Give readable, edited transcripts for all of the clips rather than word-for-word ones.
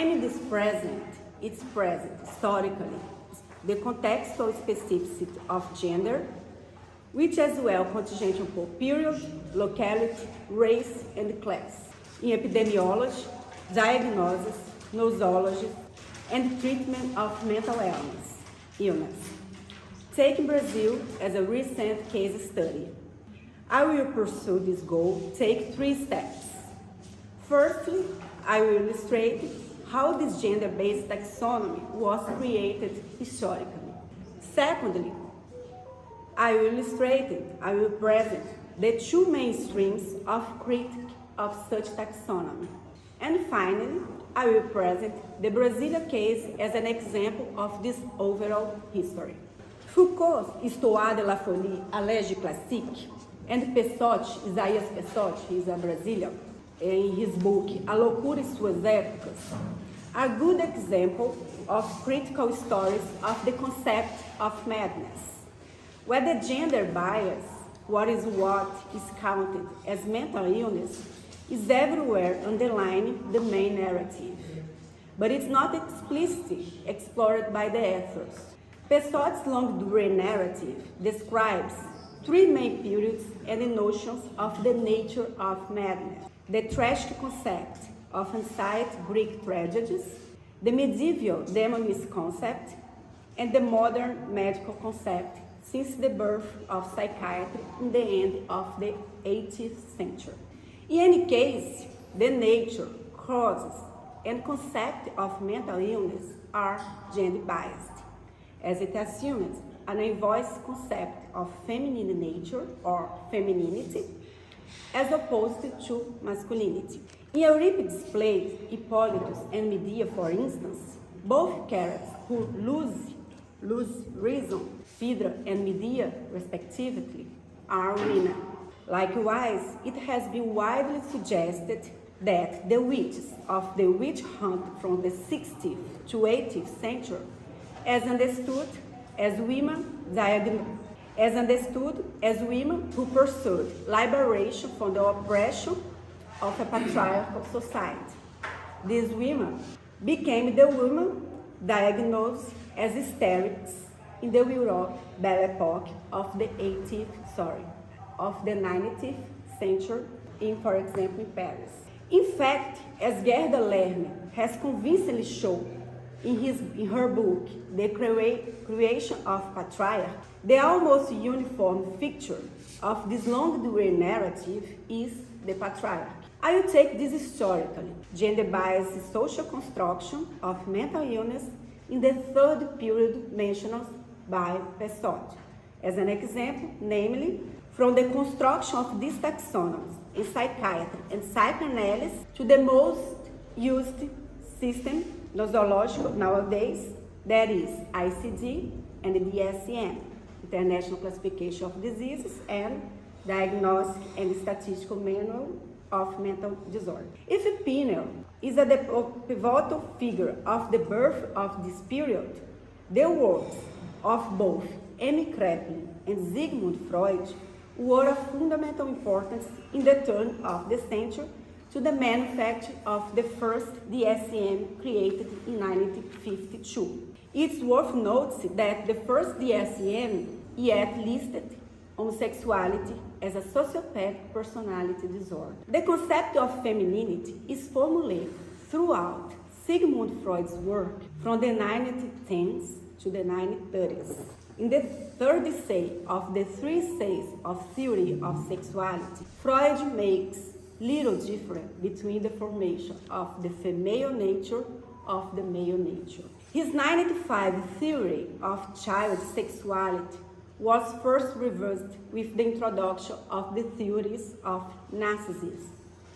claiming this present, it's present historically, the contextual specificity of gender, which as well contingental for period, locality, race, and class, in epidemiology, diagnosis, nosology, and treatment of mental illness. Taking Brazil as a recent case study, I will pursue this goal, take 3 steps. Firstly, I will illustrate how this gender-based taxonomy was created historically. Secondly, I will present the 2 main streams of critique of such taxonomy. And finally, I will present the Brasilia case as an example of this overall history. Foucault's Histoire de la Folie, a Lege Classique, and Pessotti, Isaías Pessotti, he's a Brazilian, in his book, A Loucura e Suas Épocas, are good example of critical stories of the concept of madness, where the gender bias, what is counted as mental illness, is everywhere underlining the main narrative, but it's not explicitly explored by the authors. Pessotti's Longue-Durée narrative describes 3 main periods and the notions of the nature of madness: the tragic concept of ancient Greek tragedies, the medieval demonist concept, and the modern medical concept since the birth of psychiatry in the end of the 18th century. In any case, the nature, causes, and concept of mental illness are gender biased, as it assumes an invoice concept of feminine nature or femininity as opposed to masculinity. In Euripides' plays, Hippolytus and Medea, for instance, both characters who lose reason, Phaedra and Medea, respectively, are women. Likewise, it has been widely suggested that the witches of the witch hunt from the 16th to 18th century, as understood as women who pursued liberation from the oppression of a patriarchal society. These women became the women diagnosed as hysterics in the Europe Belle Epoque of the 19th century, for example, in Paris. In fact, as Gerda Lerner has convincingly shown in her book, The Creation of Patriarch, the almost uniform feature of this Longue-Durée narrative is the patriarch. I will take this historically, gender-biased social construction of mental illness in the 3rd period mentioned by Pessotti, as an example, namely, from the construction of these taxonomies in psychiatry and psychoanalysis to the most used system nosological nowadays, that is ICD and the DSM, International Classification of Diseases, and Diagnostic and Statistical Manual of Mental Disorder. If Pinel is a pivotal figure of the birth of this period, the works of both Emil Kraepelin and Sigmund Freud were of fundamental importance in the turn of the century to the manufacture of the first DSM created in 1952. It's worth noting that the first DSM yet listed homosexuality as a sociopathic personality disorder. The concept of femininity is formulated throughout Sigmund Freud's work from the 1910s to the 1930s. In the 3rd essay of the 3 essays of theory of sexuality, Freud makes little difference between the formation of the female nature of the male nature. His 1995 theory of child sexuality was first reversed with the introduction of the theories of narcissism,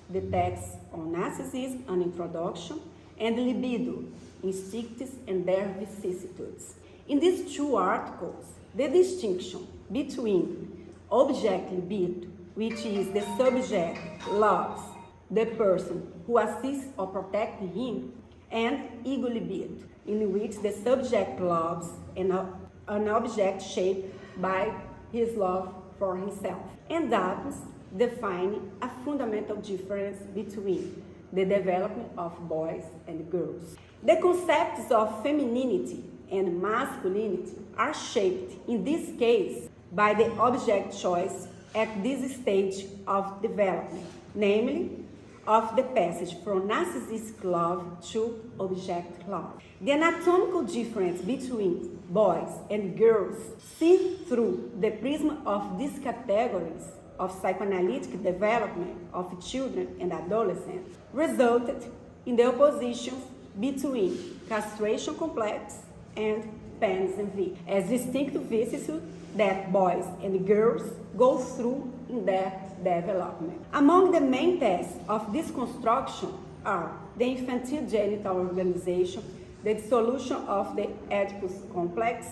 the text on narcissism, an introduction, and libido, instincts and their vicissitudes. In these 2 articles, the distinction between object libido, which is the subject loves the person who assists or protects him, and ego libido, in which the subject loves an object shaped by his love for himself. And Adams define a fundamental difference between the development of boys and girls. The concepts of femininity and masculinity are shaped, in this case, by the object choice at this stage of development, namely, of the passage from narcissistic love to object love. The anatomical difference between boys and girls, seen through the prism of these categories of psychoanalytic development of children and adolescents, resulted in the oppositions between castration complex and penis envy, as distinct vicissitudes that boys and girls go through in their development. Among the main tests of this construction are the infantile genital organization, the dissolution of the Oedipus complex,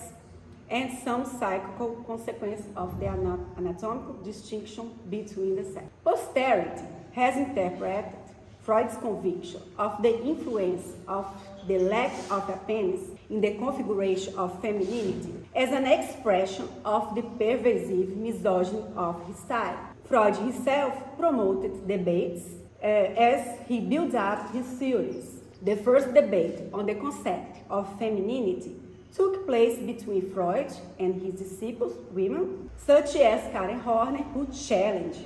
and some psychical consequences of the anatomical distinction between the sexes. Posterity has interpreted Freud's conviction of the influence of the lack of a penis in the configuration of femininity as an expression of the pervasive misogyny of his time. Freud himself promoted debates as he built up his theories. The first debate on the concept of femininity took place between Freud and his disciples, women, such as Karen Horney, who challenged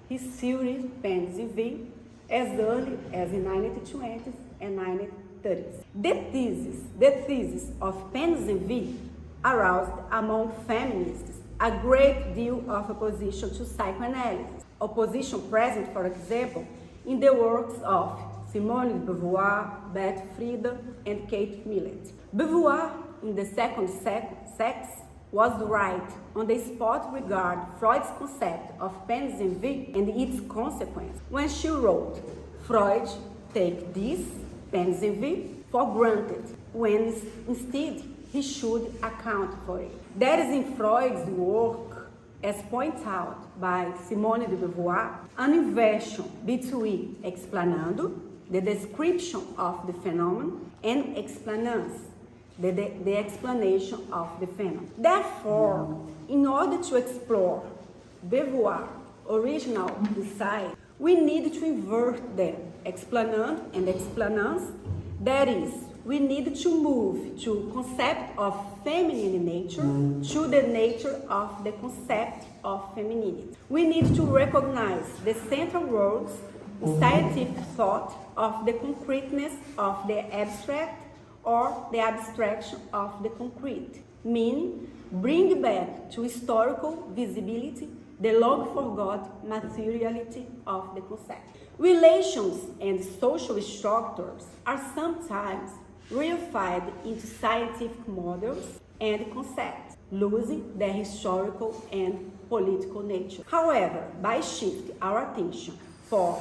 his theory of penis envy as early as in 1920s and 1930s. The thesis of penis envy aroused among feminists a great deal of opposition to psychoanalysis. Opposition present, for example, in the works of Simone de Beauvoir, Beth Friedan, and Kate Millett. Beauvoir, in The Second Sex, was right on the spot regarding Freud's concept of penis envy and its consequence when she wrote, Freud take this, penis envy, for granted, when instead he should account for it. There is in Freud's work, as pointed out by Simone de Beauvoir, an inversion between explanando, the description of the phenomenon, and explanans, the explanation of the phenomenon. Therefore, in order to explore Beauvoir's original insight, we need to invert them, explanand and explanans. That is, we need to move to concept of feminine nature to the nature of the concept of femininity. We need to recognize the central roles in scientific thought of the concreteness of the abstract or the abstraction of the concrete, meaning bring back to historical visibility the long forgot materiality of the concept. Relations and social structures are sometimes reified into scientific models and concepts, losing their historical and political nature. However, by shifting our attention from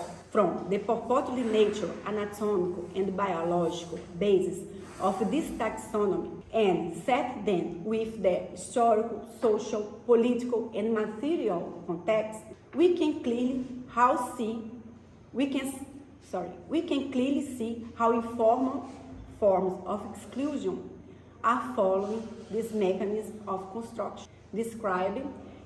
the purportedly natural, anatomical, and biological basis of this taxonomy and set them with their historical, social, political, and material context, we can clearly see how informal forms of exclusion are following this mechanism of construction, described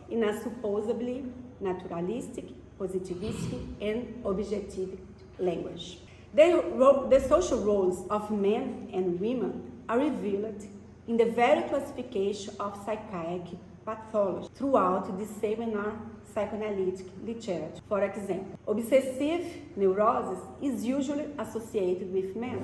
in a supposedly naturalistic, positivistic, and objective language. The social roles of men and women are revealed in the very classification of psychiatric pathology throughout the seminar psychoanalytic literature. For example, obsessive neurosis is usually associated with men,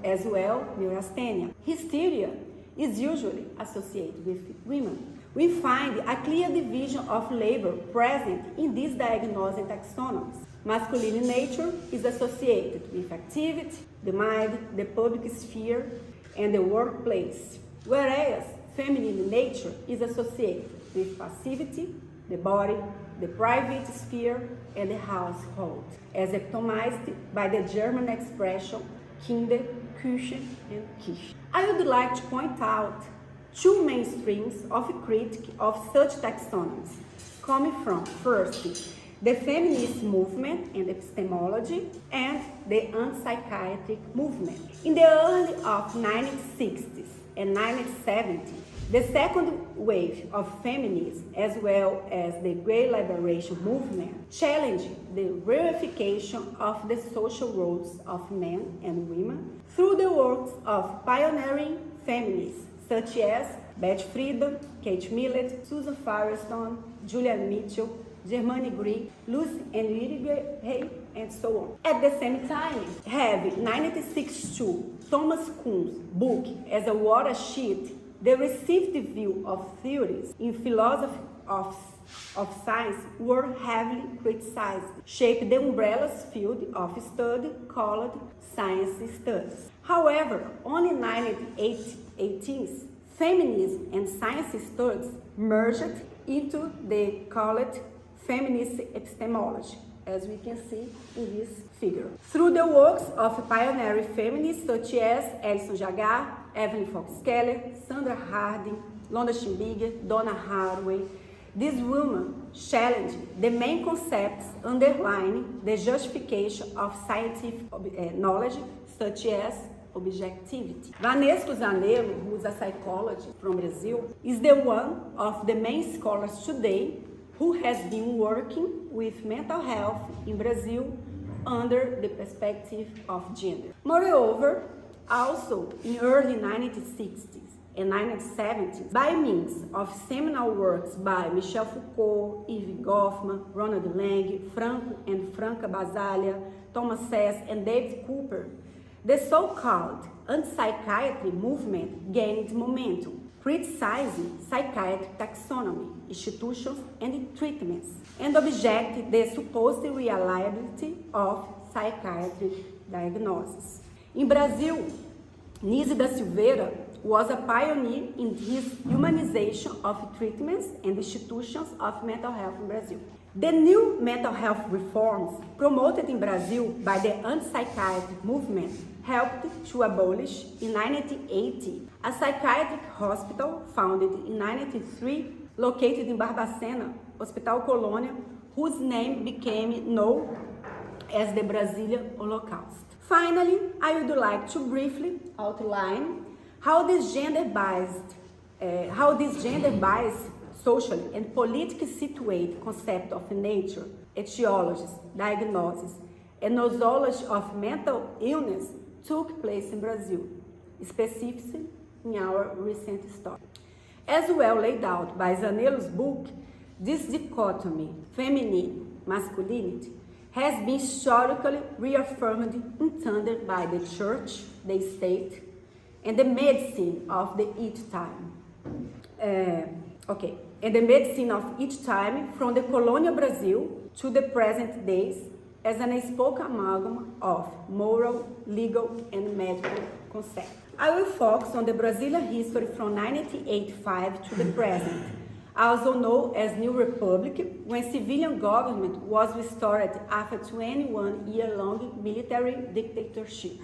as well neurasthenia. Hysteria is usually associated with women. We find a clear division of labor present in these diagnosing taxonomies. Masculine nature is associated with activity, the mind, the public sphere, and the workplace, whereas feminine nature is associated with passivity, the body, the private sphere, and the household, as epitomized by the German expression Kinder, Küche, and Kisch. I would like to point out two main streams of critique of such taxonomies, coming from, first, the feminist movement and epistemology, and the anti-psychiatric movement. In the early of 1960s and 1970s, the second wave of feminism, as well as the gay liberation movement, challenged the reification of the social roles of men and women through the works of pioneering feminists such as Betty Friedan, Kate Millett, Susan Firestone, Julian Mitchell, Germaine Greig, Lucy Irigaray, and so on. At the same time, have 1962 Thomas Kuhn's book as a watershed, the received view of theories in philosophy of science were heavily criticized, shaped the umbrella field of study called science studies. However, only in 1980s, feminism and science studies merged into the called feminist epistemology, as we can see in this figure. Through the works of pioneering feminists such as Alison Jagar, Evelyn Fox Keller, Sandra Harding, Londa Schimbiger, Donna Haraway, these women challenged the main concepts underlying the justification of scientific knowledge, such as objectivity. Vanesco Zanello, who is a psychologist from Brazil, is the one of the main scholars today who has been working with mental health in Brazil under the perspective of gender. Moreover, also in early 1960s and 1970s, by means of seminal works by Michel Foucault, Erving Goffman, Ronald Lang, Franco and Franca Basaglia, Thomas Sess, and David Cooper, the so-called anti-psychiatry movement gained momentum, criticizing psychiatric taxonomy, institutions, and treatments, and objected the supposed reliability of psychiatric diagnosis. In Brazil, Nise da Silveira was a pioneer in his humanization of treatments and institutions of mental health in Brazil. The new mental health reforms promoted in Brazil by the anti-psychiatric movement helped to abolish in 1980 a psychiatric hospital founded in 1993 located in Barbacena, Hospital Colônia, whose name became known as the Brazilian Holocaust. Finally, I would like to briefly outline how this gender-biased socially and politically situated concept of nature, etiologies, diagnosis, and nosology of mental illness took place in Brazil, specifically in our recent story. As well laid out by Zanello's book, this dichotomy, feminine, masculinity, has been historically reaffirmed in tandem by the church, the state, and the medicine of the each time. And the medicine of each time from the colonial Brazil to the present days as an unspoken amalgam of moral, legal, and medical concepts. I will focus on the Brazilian history from 1985 to the present, also known as New Republic, when civilian government was restored after 21-year-long military dictatorship.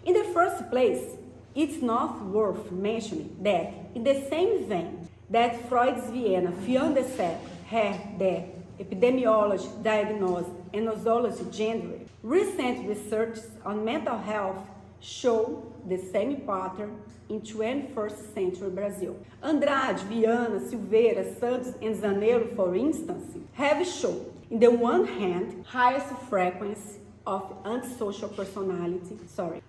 In the first place, it's not worth mentioning that, in the same vein that Freud's Vienna Fiandeset had the epidemiology, diagnosis, and nosology gender, recent research on mental health show the same pattern in 21st century Brazil. Andrade, Viana, Silveira, Santos, and Zanello, for instance, have shown, in the one hand, highest frequency of antisocial personality,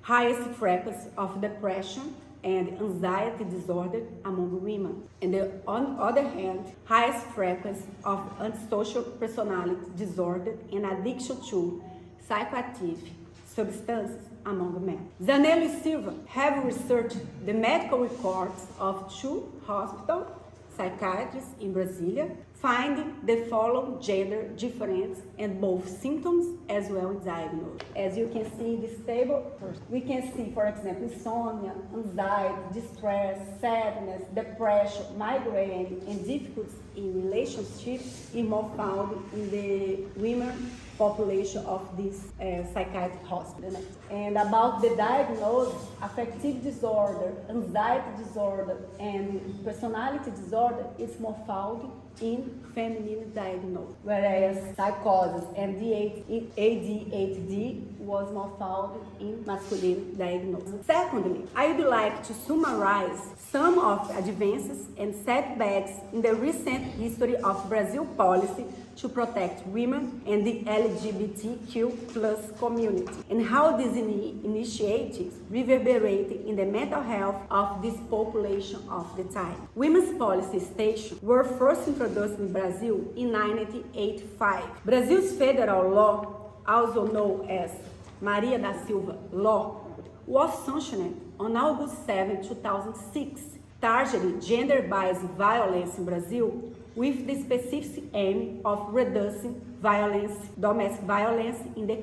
highest frequency of depression and anxiety disorder among women, and on the other hand, highest frequency of antisocial personality disorder and addiction to psychoactive substances among men. Zanello and Silva have researched the medical records of 2 hospital psychiatrists in Brasilia, finding the following gender difference in both symptoms as well as diagnosis. As you can see in this table, we can see, for example, insomnia, anxiety, distress, sadness, depression, migraine, and difficulties in relationships is more found in the women population of this psychiatric hospital. And about the diagnosis, affective disorder, anxiety disorder, and personality disorder is more found in feminine diagnosis, whereas psychosis and ADHD was more found in masculine diagnosis. Secondly, I would like to summarize some of the advances and setbacks in the recent history of Brazil policy to protect women and the LGBTQ plus community, and how these initiatives reverberated in the mental health of this population of the time. Women's policy stations were first introduced in Brazil in 1985. Brazil's federal law, also known as Maria da Silva Law, was sanctioned on August 7, 2006, targeting gender-based violence in Brazil with the specific aim of reducing violence, domestic violence in the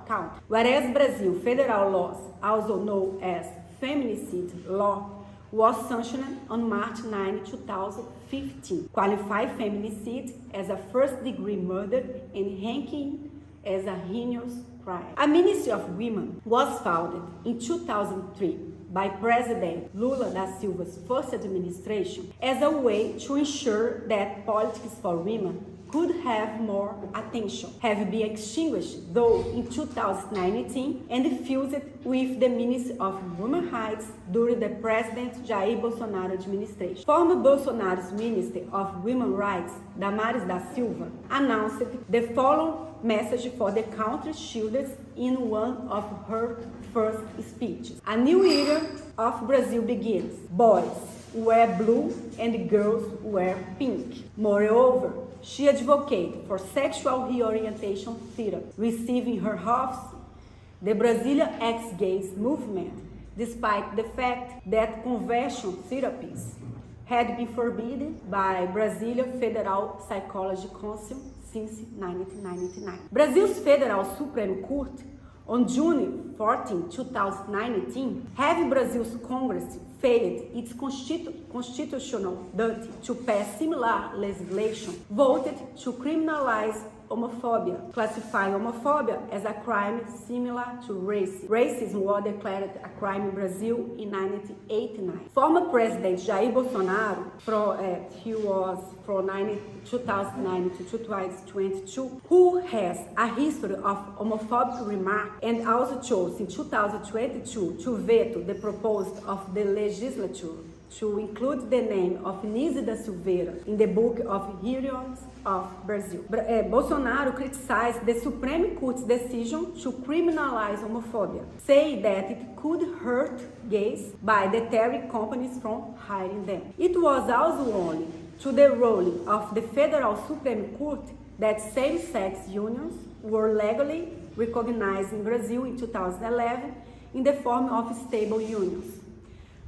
country. Whereas Brazil federal laws, also known as feminicide law, was sanctioned on March 9, 2015, qualifying feminicide as a first-degree murder and ranking as a heinous crime. A Ministry of Women was founded in 2003 by President Lula da Silva's first administration as a way to ensure that politics for women could have more attention, have been extinguished though in 2019 and fused with the Ministry of Women's Rights during the President Jair Bolsonaro administration. Former Bolsonaro's Minister of Women's Rights, Damares da Silva, announced the following message for the country's children in one of her first speeches. A new era of Brazil begins. Boys wear blue and girls wear pink. Moreover, she advocated for sexual reorientation therapy, receiving her office the Brazilian ex-gays movement, despite the fact that conversion therapies had been forbidden by Brazilian Federal Psychology Council since 1999. Brazil's Federal Supreme Court on June 14, 2019, having Brazil's Congress failed its constitutional duty to pass similar legislation, voted to criminalize homophobia, classifying homophobia as a crime similar to racism. Racism was declared a crime in Brazil in 1989. Former President Jair Bolsonaro, he was from 2009 to 2022, who has a history of homophobic remarks and also chose in 2022 to veto the proposal of the legislature to include the name of Nise da Silveira in the Book of Heroes of Brazil. Bolsonaro criticized the Supreme Court's decision to criminalize homophobia, saying that it could hurt gays by deterring companies from hiring them. It was also only to the ruling of the Federal Supreme Court that same-sex unions were legally recognized in Brazil in 2011 in the form of stable unions.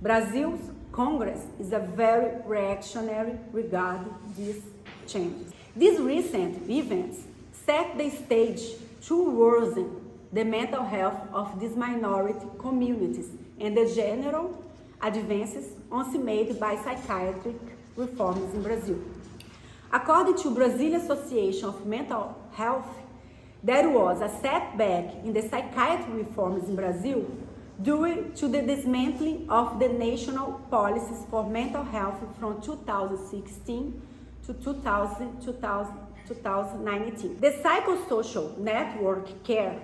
Brazil's Congress is a very reactionary regarding these changes. These recent events set the stage to worsen the mental health of these minority communities and the general advances also made by psychiatric reforms in Brazil. According to Brazilian Association of Mental Health, there was a setback in the psychiatric reforms in Brazil due to the dismantling of the national policies for mental health from 2016 to 2019. The psychosocial network care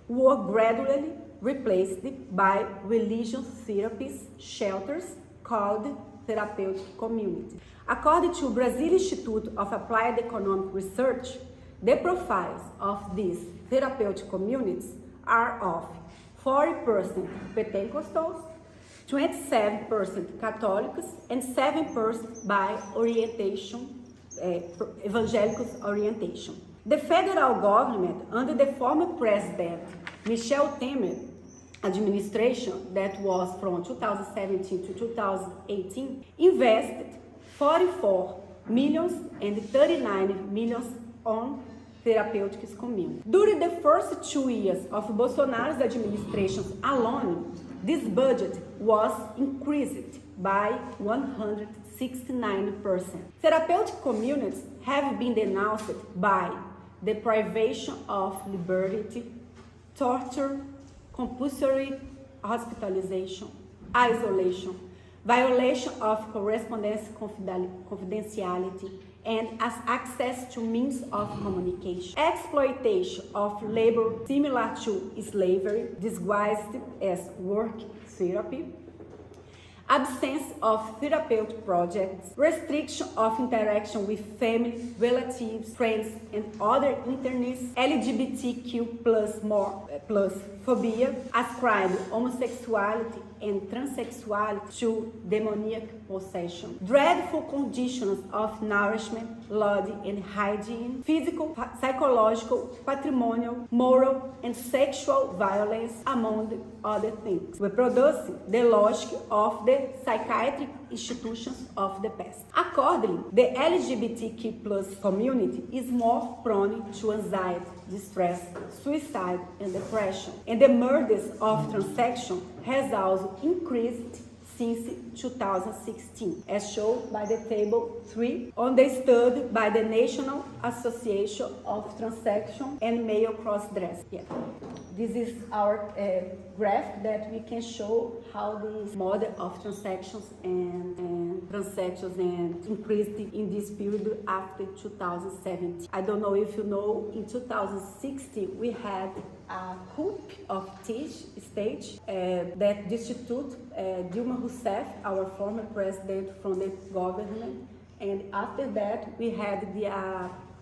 were gradually replaced by religious therapies shelters called therapeutic community. According to Brazil Institute of Applied Economic Research, the profiles of these therapeutic communities are of 40% Pentecostals, 27% Catholics, and 7% by orientation, evangelical orientation. The federal government, under the former president Michel Temer administration, that was from 2017 to 2018, invested 44 millions and 39 millions on therapeutic community. During the first 2 years of Bolsonaro's administration alone, this budget was increased by 169%. Therapeutic communities have been denounced by deprivation of liberty, torture, compulsory hospitalization, isolation, violation of correspondence confidentiality, and as access to means of communication. Exploitation of labor similar to slavery, disguised as work therapy. Absence of therapeutic projects, restriction of interaction with family, relatives, friends, and other internees, LGBTQ plus phobia, ascribed homosexuality and transsexuality to demoniac possession, dreadful conditions of nourishment, lodging and hygiene, physical, psychological, patrimonial, moral, and sexual violence, among other things, reproducing the logic of the psychiatric institutions of the past. Accordingly, the LGBTQ plus community is more prone to anxiety, distress, suicide, and depression, and the murders of transsexual has also increased since 2016, as shown by the table 3 on the study by the National Association of Transsexual and Male Crossdressing. Yeah. This is our graph that we can show how this model of transactions and transsexuals and increased in this period after 2017. I don't know if you know, in 2016 we had a coup of stage that destituted Dilma Rousseff, our former president, from the government, and after that we had the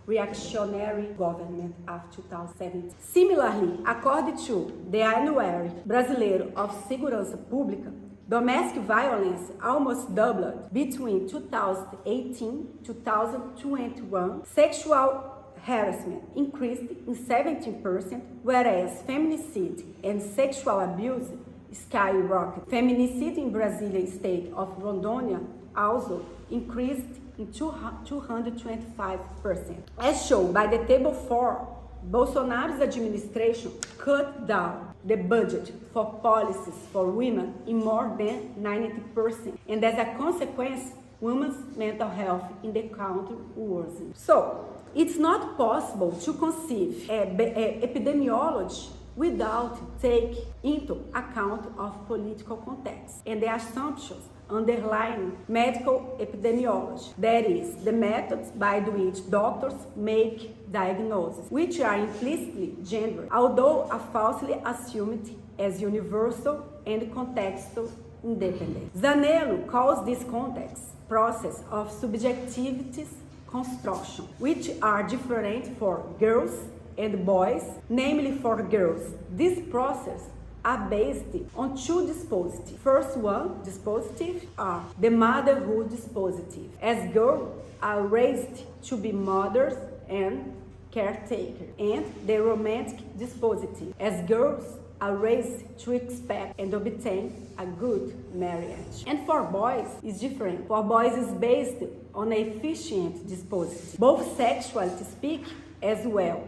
reactionary government after 2017. Similarly, according to the Anuário Brasileiro of Segurança Pública, domestic violence almost doubled between 2018 and 2021. Sexual harassment increased in 17%, whereas feminicide and sexual abuse skyrocketed. Feminicide in Brazilian state of Rondônia also increased in 225%. As shown by the table 4, Bolsonaro's administration cut down the budget for policies for women in more than 90%, and as a consequence, women's mental health in the country worsened. So, it's not possible to conceive epidemiology without taking into account of political context and the assumptions underlying medical epidemiology, that is, the methods by which doctors make diagnoses, which are implicitly gendered, although are falsely assumed as universal and contextual independent. Zanello calls this context process of subjectivities construction, which are different for girls and boys. Namely, for girls, this process are based on two dispositives. First one dispositive are the motherhood dispositive, as girls are raised to be mothers and caretakers, and the romantic dispositive, as girls are raised to expect and obtain a good marriage. And for boys, it's different. For boys, it's based on an efficient dispositive, both sexually speak as well,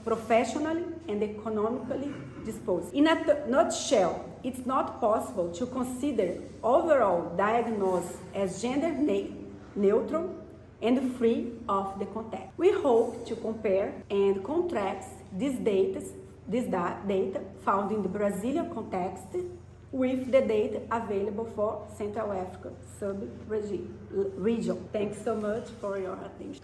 professionally and economically disposed. In a nutshell, it's not possible to consider overall diagnosis as gender neutral and free of the context. We hope to compare and contrast this data found in the Brazilian context with the data available for Central Africa sub-region. Thanks so much for your attention.